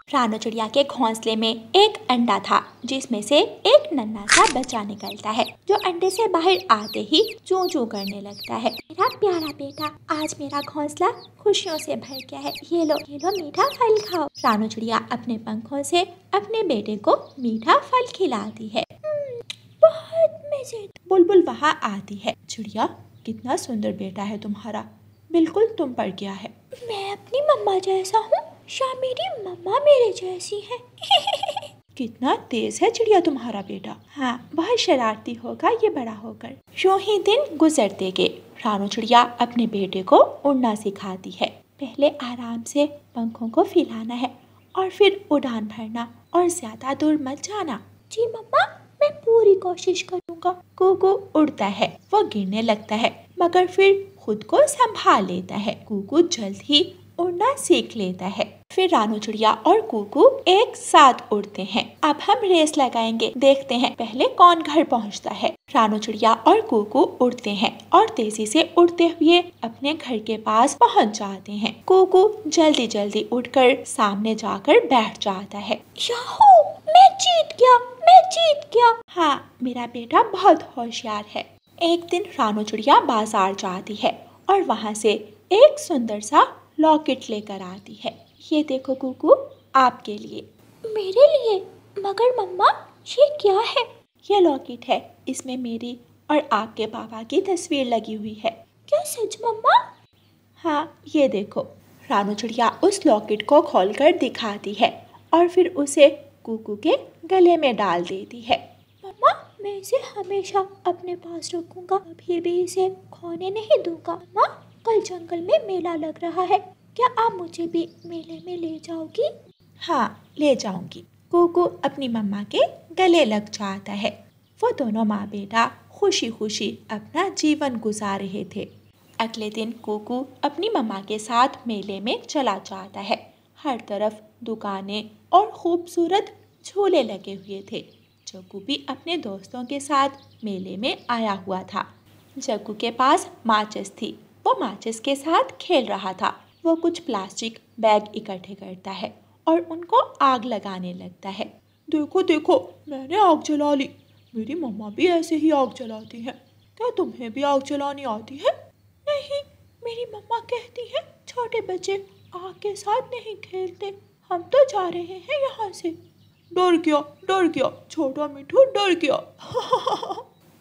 रानू चिड़िया के घोंसले में एक अंडा था जिसमें से एक नन्हा सा बच्चा निकलता है जो अंडे से बाहर आते ही चूं चूं करने लगता है। मेरा प्यारा बेटा, आज मेरा घोंसला खुशियों से भर गया है, ये लो मीठा फल खाओ। रानू चिड़िया अपने पंखों से अपने बेटे को मीठा फल खिलाती है। बहुत मजेदार। बुलबुल वहाँ आती है। चिड़िया, कितना सुंदर बेटा है तुम्हारा, बिल्कुल तुम पर गया है। मैं अपनी मम्मा जैसा हूँ या मेरी मम्मा मेरे जैसी है? कितना तेज है चिड़िया तुम्हारा बेटा। हाँ, बहुत शरारती होगा ये बड़ा होकर। यूं ही दिन गुजरते गए। रानू चिड़िया अपने बेटे को उड़ना सिखाती है। पहले आराम से पंखों को फैलाना है और फिर उड़ान भरना और ज्यादा दूर मत जाना। जी मम्मा, मैं पूरी कोशिश करूँगा। कुकू उड़ता है, वो गिरने लगता है मगर फिर खुद को संभाल लेता है। कुकू जल्द ही उड़ना सीख लेता है। फिर रानू चिड़िया और कुकू एक साथ उड़ते हैं। अब हम रेस लगाएंगे, देखते हैं पहले कौन घर पहुंचता है। रानू चिड़िया और कुकू उड़ते हैं और तेजी से उड़ते हुए अपने घर के पास पहुंच जाते हैं। कुकू जल्दी जल्दी उड़कर सामने जाकर बैठ जाता है। याहू, मैं जीत गया। हाँ, मेरा बेटा बहुत होशियार है। एक दिन रानू चिड़िया बाजार जाती है और वहाँ से एक सुंदर सा लॉकेट लेकर आती है। ये देखो कुकू, आपके लिए। मेरे लिए? मगर मम्मा, ये क्या है? ये लॉकेट है, इसमें मेरी और आपके पापा की तस्वीर लगी हुई है। क्या सच मम्मा? हाँ, ये देखो। रानू चिड़िया उस लॉकेट को खोलकर दिखाती है और फिर उसे कुकू के गले में डाल देती है। मम्मा, मैं इसे हमेशा अपने पास रखूंगा, कभी भी इसे खोने नहीं दूंगा। मम्मा, कल जंगल में मेला लग रहा है, क्या आप मुझे भी मेले में ले जाओगी? हाँ, ले जाऊंगी। कुकू अपनी मम्मा के गले लग जाता है। वो दोनों माँ बेटा खुशी खुशी अपना जीवन गुजार रहे थे। अगले दिन कुकू अपनी मम्मा के साथ मेले में चला जाता है। हर तरफ दुकानें और खूबसूरत झूले लगे हुए थे। जग्गू भी अपने दोस्तों के साथ मेले में आया हुआ था। जग्गू के पास माचिस थी, वो माचिस के साथ खेल रहा था। वो कुछ प्लास्टिक बैग इकट्ठे करता है और उनको आग लगाने लगता है। देखो देखो, मैंने आग जला ली। मेरी मम्मा भी ऐसे ही आग जलाती है। क्या तुम्हें भी आग जलानी आती है? नहीं, मेरी मम्मा कहती है छोटे बच्चे आग के साथ नहीं खेलते। हम तो जा रहे हैं यहाँ से। डर गया, छोटा मिठू डर गया।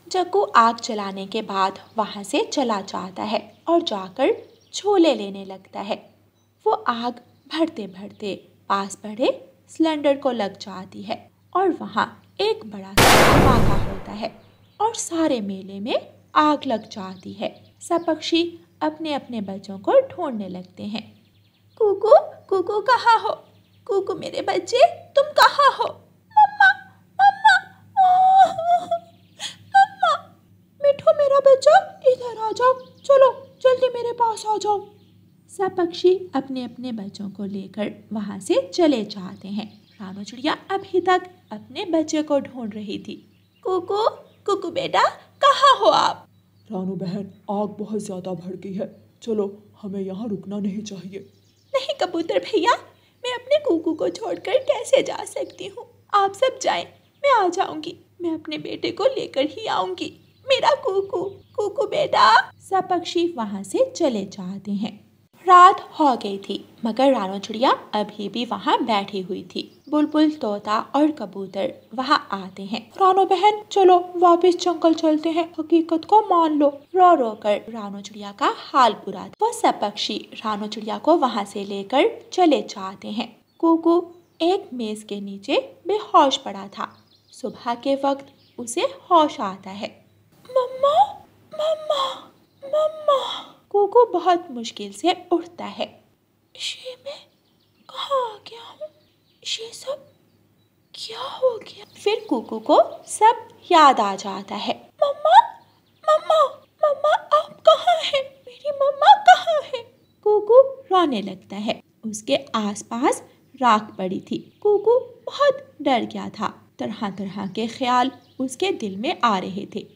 जग्गू आग जलाने के बाद वहाँ से चला जाता है और जाकर झूले लेने लगता है। वो आग भरते भरते पास पड़े सिलेंडर को लग जाती है और वहाँ एक बड़ा सा धमाका होता है और सारे मेले में आग लग जाती है। सब पक्षी अपने अपने बच्चों को ढूंढने लगते हैं। कुकू, कुकू कहाँ हो? कुकू मेरे बच्चे, तुम कहाँ हो? मम्मा, मम्मा, मम्मा, मिठू मेरा बच्चा, इधर आ जाओ, चलो जल्दी मेरे पास आ जाओ। सब पक्षी अपने अपने बच्चों को लेकर वहाँ से चले जाते हैं। रानू चिड़िया अभी तक अपने बच्चे को ढूंढ रही थी। कुकू, कुकू बेटा, कहाँ हो आप? रानू बहन, आग बहुत ज्यादा भड़ गई है, चलो हमें यहाँ रुकना नहीं चाहिए। नहीं कबूतर भैया, मैं अपने कुकू को छोड़कर कैसे जा सकती हूँ? आप सब जाएं, मैं आ जाऊंगी। मैं अपने बेटे को लेकर ही आऊंगी। मेरा कुकू, कुकू बेटा। सब पक्षी वहाँ से चले जाते हैं। रात हो गई थी मगर रानू चिड़िया अभी भी वहाँ बैठी हुई थी। बुलबुल, तोता और कबूतर वहाँ आते हैं। रानू बहन, चलो वापस जंगल चलते हैं, हकीकत को मान लो। रो रो कर रानू चिड़िया का हाल बुरा था। वो सब पक्षी रानू चिड़िया को वहाँ से लेकर चले जाते हैं। कुकू एक मेज के नीचे बेहोश पड़ा था। सुबह के वक्त उसे होश आता है। मम्मा, मम्मा, मम्मा। कुकू बहुत मुश्किल से उठता है। ये मैं कहाँ आ गया हूँ? ये सब क्या हो गया? फिर कुकू को सब याद आ जाता है। मम्मा, मम्मा, मम्मा, आप कहाँ हैं? मेरी मम्मा कहाँ है? कुकू रोने लगता है। उसके आसपास राख पड़ी थी। कुकू बहुत डर गया था। तरह तरह के ख्याल उसके दिल में आ रहे थे।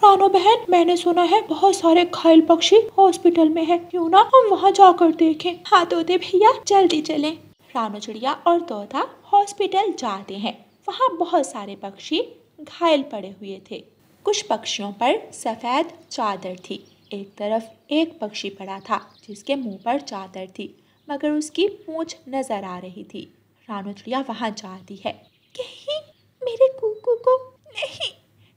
रानू बहन, मैंने सुना है बहुत सारे घायल पक्षी हॉस्पिटल में हैं, क्यों ना हम वहाँ जाकर देखें? हाँ तोते भैया, जल्दी चलें। रानू चिड़िया और तोता हॉस्पिटल जाते हैं। वहाँ बहुत सारे पक्षी घायल पड़े हुए थे। कुछ पक्षियों पर सफ़ेद चादर थी। एक तरफ एक पक्षी पड़ा था जिसके मुंह पर चादर थी, मगर उसकी पूंछ नजर आ रही थी। रानू चिड़िया वहाँ जाती है। कहीं मेरे कुकू को नहीं,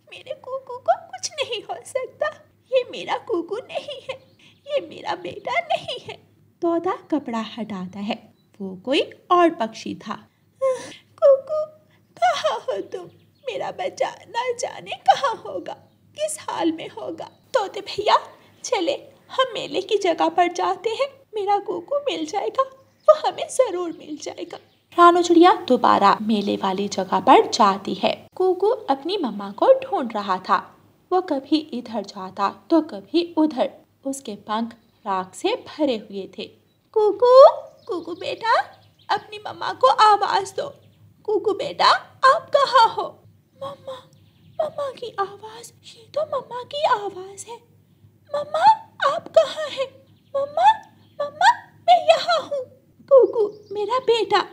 मेरे कुकू को कुछ नहीं हो सकता। ये मेरा कुकू नहीं है, ये मेरा बेटा नहीं है। तोता कपड़ा हटाता है। वो कोई और पक्षी था। कुकू, कहाँ हो तुम? मेरा बच्चा न जाने कहाँ होगा, किस हाल में होगा। तोते भैया, चले हम मेले की जगह पर जाते हैं। मेरा कुकू मिल जाएगा, वो हमें जरूर मिल जाएगा। रानू चिड़िया दोबारा मेले वाली जगह पर जाती है। कुकू अपनी मम्मा को ढूंढ रहा था। वो कभी इधर जाता तो कभी उधर। उसके पंख राख से भरे हुए थे। कुकू, कुकू बेटा, अपनी मम्मा को आवाज दो। कुकू बेटा, आप कहाँ हो? मम्मा, मम्मा की आवाज, ये तो मम्मा की आवाज है। मम्मा, आप कहाँ हैं? मम्मा, मम्मा, मैं यहाँ हूँ। कुकू, मेरा बेटा।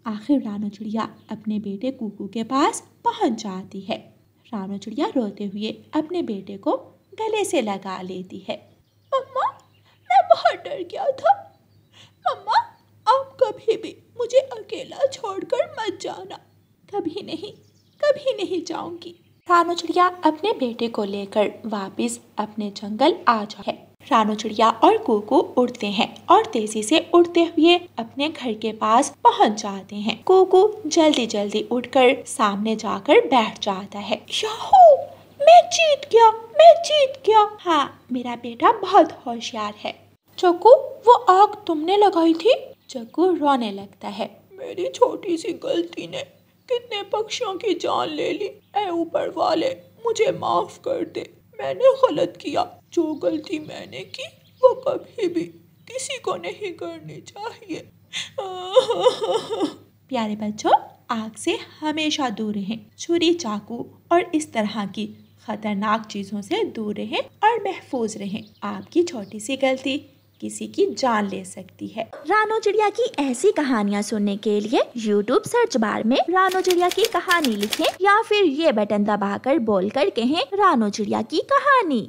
आखिर रानू चिड़िया अपने बेटे कुकू के पास पहुँच जाती है। रानू चिड़िया रोते हुए अपने बेटे को गले से लगा लेती है। मम्मा, मैं बहुत डर गया था। मम्मा, आप कभी भी मुझे अकेला छोड़कर मत जाना। कभी नहीं जाऊंगी। रानू चिड़िया अपने बेटे को लेकर वापस अपने जंगल आ जाए। रानू चिड़िया और कुकू उड़ते हैं और तेजी से उड़ते हुए अपने घर के पास पहुंच जाते हैं। कुकू जल्दी जल्दी उड़कर सामने जाकर बैठ जाता है। याहू, मैं जीत गया। हाँ, मेरा बेटा बहुत होशियार है। चक्कू, वो आग तुमने लगाई थी? चक्कू रोने लगता है। मेरी छोटी सी गलती ने कितने पक्षियों की जान ले ली। ऐ ऊपर वाले, मुझे माफ कर दे। मैंने गलत किया। जो गलती मैंने की वो कभी भी किसी को नहीं करनी चाहिए। प्यारे बच्चों, आग से हमेशा दूर रहें। छुरी, चाकू और इस तरह की खतरनाक चीजों से दूर रहें और महफूज रहें। आपकी छोटी सी गलती किसी की जान ले सकती है। रानू चिड़िया की ऐसी कहानियाँ सुनने के लिए YouTube सर्च बार में रानू चिड़िया की कहानी लिखें या फिर ये बटन दबाकर बोलकर कहें रानू चिड़िया की कहानी।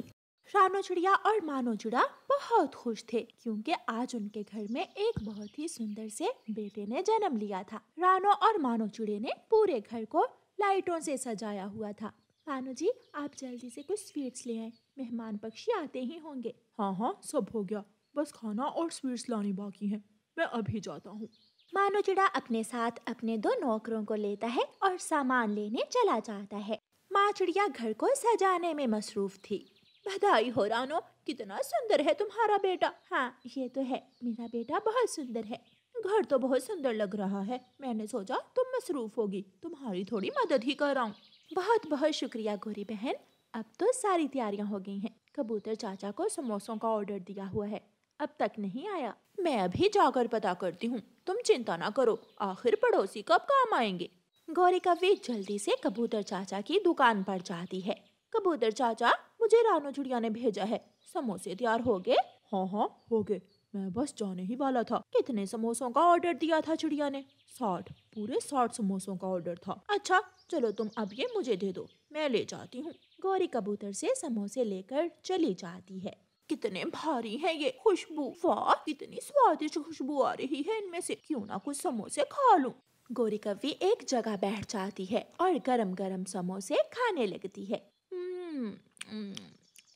रानू चिड़िया और मानो चिड़ा बहुत खुश थे क्योंकि आज उनके घर में एक बहुत ही सुंदर से बेटे ने जन्म लिया था। रानू और मानो चिड़े ने पूरे घर को लाइटों से सजाया हुआ था। मानो जी, आप जल्दी से कुछ स्वीट्स ले आए, मेहमान पक्षी आते ही होंगे। हाँ, सब हो गया, बस खाना और स्वीट्स लानी बाकी हैं। मैं अभी जाता हूँ। मानो चिड़ा अपने साथ अपने 2 नौकरों को लेता है और सामान लेने चला जाता है। माँ चिड़िया घर को सजाने में मसरूफ थी। बधाई हो रानो, कितना सुंदर है तुम्हारा बेटा। हाँ, ये तो है, मेरा बेटा बहुत सुंदर है। घर तो बहुत सुंदर लग रहा है। मैंने सोचा तुम मसरूफ होगी, तुम्हारी थोड़ी मदद ही कर आऊं। बहुत बहुत शुक्रिया गोरी बहन, अब तो सारी तैयारियां हो गई हैं। कबूतर चाचा को समोसों का ऑर्डर दिया हुआ है, अब तक नहीं आया। मैं अभी जाकर पता करती हूँ, तुम चिंता ना करो, आखिर पड़ोसी कब काम आएंगे। गौरी कव्वी जल्दी से कबूतर चाचा की दुकान पर जाती है। कबूतर चाचा, मुझे रानू चिड़िया ने भेजा है, समोसे तैयार हो गए? हाँ, हो गए, मैं बस जाने ही वाला था। कितने समोसों का ऑर्डर दिया था चिड़िया ने? 60, पूरे 60 समोसों का ऑर्डर था। अच्छा, चलो तुम अब ये मुझे दे दो, मैं ले जाती हूँ। गौरी कबूतर से समोसे लेकर चली जाती है। कितने भारी हैं ये, खुशबू, वाह कितनी स्वादिष्ट खुशबू आ रही है इनमें से। क्यों ना कुछ समोसे खा लूं। गौरी कव्वी एक जगह बैठ जाती है और गरम गरम समोसे खाने लगती है।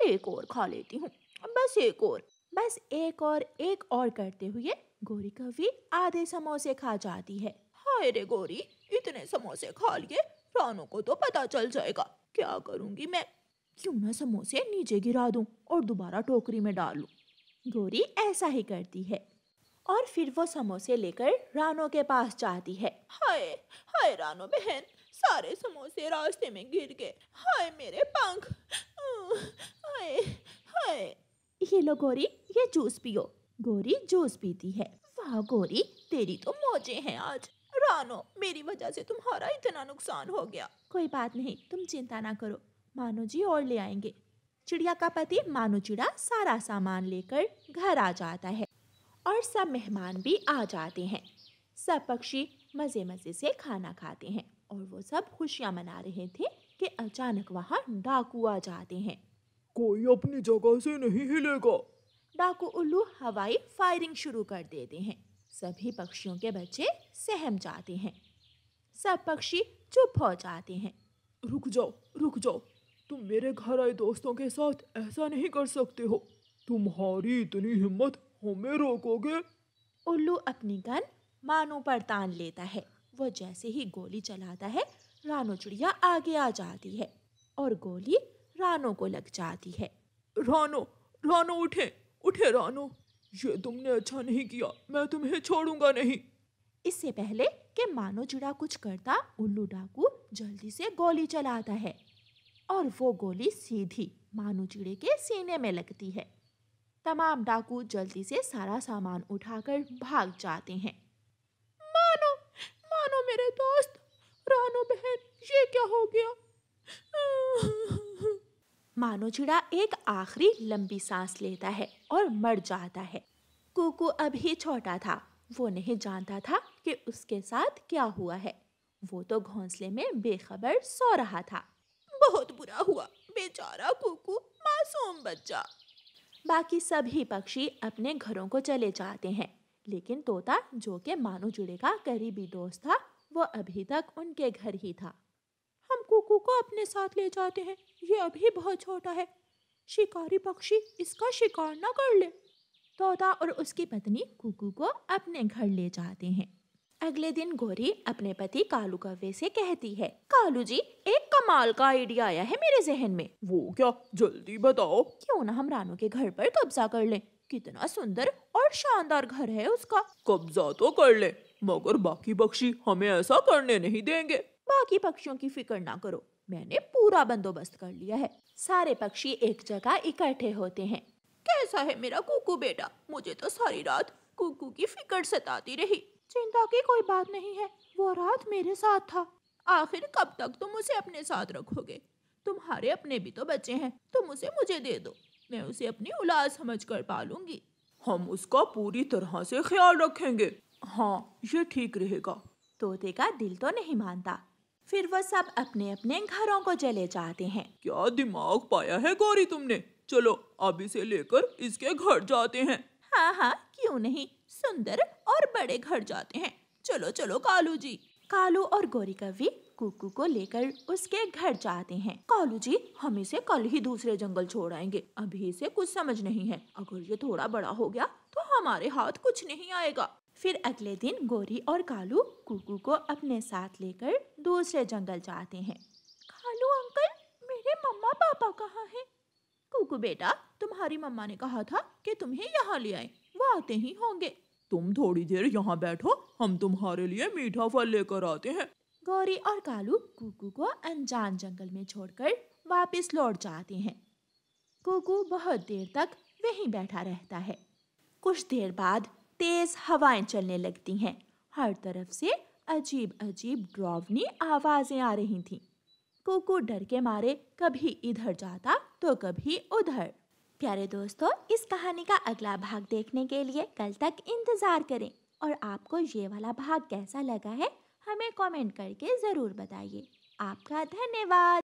एक और खा लेती हूँ, बस एक और करते हुए गौरी कव्वी आधे समोसे खा जाती है। हाय रे गौरी, इतने समोसे खा लिए, रानू को तो पता चल जाएगा। क्या करूंगी मैं? क्यों ना समोसे नीचे गिरा दूं और दोबारा टोकरी में डाल लूं। गौरी ऐसा ही करती है और फिर वो समोसे लेकर रानू के पास जाती है। हाय हाय रानू बहन, सारे समोसे रास्ते में गिर गए। हाय मेरे पंख, हाय हाय। ये लो गौरी, ये जूस पियो। गौरी जूस पीती है। वाह गौरी, तेरी तो मौजे हैं आज। रानो, मेरी वजह से तुम्हारा इतना नुकसान हो गया। कोई बात नहीं, तुम चिंता ना करो, मानो जी और ले आएंगे। चिड़िया का पति मानो चिड़ा सारा सामान लेकर घर आ जाता है और सब मेहमान भी आ जाते हैं। सब पक्षी मजे मजे से खाना खाते हैं और वो सब खुशियां मना रहे थे कि अचानक वहाँ डाकू आ जाते हैं। कोई अपनी जगह से नहीं हिलेगा। डाकू उल्लू हवाई फायरिंग शुरू कर देते हैं। सभी पक्षियों के बच्चे सहम जाते हैं। सब पक्षी चुप हो जाते हैं। रुक जाओ, तुम मेरे घर आए दोस्तों के साथ ऐसा नहीं कर सकते हो। तुम्हारी इतनी हिम्मत हमें रोकोगे? उल्लू अपनी गन मानो पर तान लेता है। वो जैसे ही गोली चलाता है, रानो चिड़िया आगे आ जाती है और गोली रानो को लग जाती है। रानो उठे रानो, ये तुमने अच्छा नहीं किया, मैं तुम्हें छोड़ूंगा नहीं। इससे पहले कि मानो चिड़ा कुछ करता, उल्लू डाकू जल्दी से गोली चलाता है और वो गोली सीधी मानो चिड़े के सीने में लगती है। तमाम डाकू जल्दी से सारा सामान उठाकर भाग जाते हैं। मानो मेरे दोस्त, रानो बहन, ये क्या हो गया? मानो चिड़ा एक आखिरी लंबी सांस लेता है और मर जाता है। कुकू अभी छोटा था, वो नहीं जानता था कि उसके साथ क्या हुआ है। वो तो घोंसले में बेखबर सो रहा था। बहुत बुरा हुआ, बेचारा कुकू, मासूम बच्चा। बाकी सभी पक्षी अपने घरों को चले जाते हैं, लेकिन तोता, जो कि मानो चिड़े का करीबी दोस्त था, वो अभी तक उनके घर ही था। हम कुकू को अपने साथ ले जाते हैं, ये अभी बहुत छोटा है, शिकारी पक्षी इसका शिकार ना कर ले। तोता और उसकी पत्नी कुकू को अपने घर ले जाते हैं। अगले दिन गोरी अपने पति कालू कौवे से कहती है, कालू जी, एक कमाल का आइडिया आया है मेरे जहन में। वो क्या, जल्दी बताओ। क्यों ना हम रानो के घर पर कब्जा कर लें। कितना सुंदर और शानदार घर है उसका। कब्जा तो कर ले, मगर बाकी पक्षी हमें ऐसा करने नहीं देंगे। बाकी पक्षियों की फिक्र ना करो, मैंने पूरा बंदोबस्त कर लिया है। सारे पक्षी एक जगह इकट्ठे होते हैं। कैसा है मेरा कुकू बेटा? मुझे तो सारी रात कुकू की फिक्र सताती रही। चिंता की कोई बात नहीं है, वो रात मेरे साथ था। आखिर कब तक तुम उसे अपने साथ रखोगे? तुम्हारे अपने भी तो बच्चे हैं, तुम उसे मुझे दे दो, मैं उसे अपनी औलाद समझकर पालूंगी। हम उसका पूरी तरह से ख्याल रखेंगे। हाँ, ये ठीक रहेगा। तोते का दिल तो नहीं मानता। फिर वो सब अपने अपने घरों को चले जाते हैं। क्या दिमाग पाया है गौरी तुमने? चलो अब इसे लेकर इसके घर जाते हैं। हाँ, क्यों नहीं, सुंदर और बड़े घर जाते हैं। चलो चलो कालू जी। कालू और गौरी कौवी कुकू को लेकर उसके घर जाते हैं। कालू जी, हम इसे कल ही दूसरे जंगल छोड़ आएंगे, अभी इसे कुछ समझ नहीं है। अगर ये थोड़ा बड़ा हो गया तो हमारे हाथ कुछ नहीं आएगा। फिर अगले दिन गौरी और कालू कुकू को अपने साथ लेकर दूसरे जंगल जाते हैं। कालू अंकल, मेरे मम्मा पापा कहाँ हैं? कुकू बेटा, तुम्हारी मम्मा ने कहा था कि तुम्हें यहाँ ले आए, वो आते ही होंगे। तुम थोड़ी देर यहाँ बैठो, हम तुम्हारे लिए मीठा फल लेकर आते हैं। गौरी और कालू कुकू को अनजान जंगल में छोड़कर वापस लौट जाते हैं। कुकू बहुत देर तक वहीं बैठा रहता है। कुछ देर बाद तेज हवाएं चलने लगती हैं। हर तरफ से अजीब अजीब डरावनी आवाजें आ रही थीं। कुकू डर के मारे कभी इधर जाता तो कभी उधर। प्यारे दोस्तों, इस कहानी का अगला भाग देखने के लिए कल तक इंतजार करें और आपको ये वाला भाग कैसा लगा है हमें कमेंट करके जरूर बताइए। आपका धन्यवाद।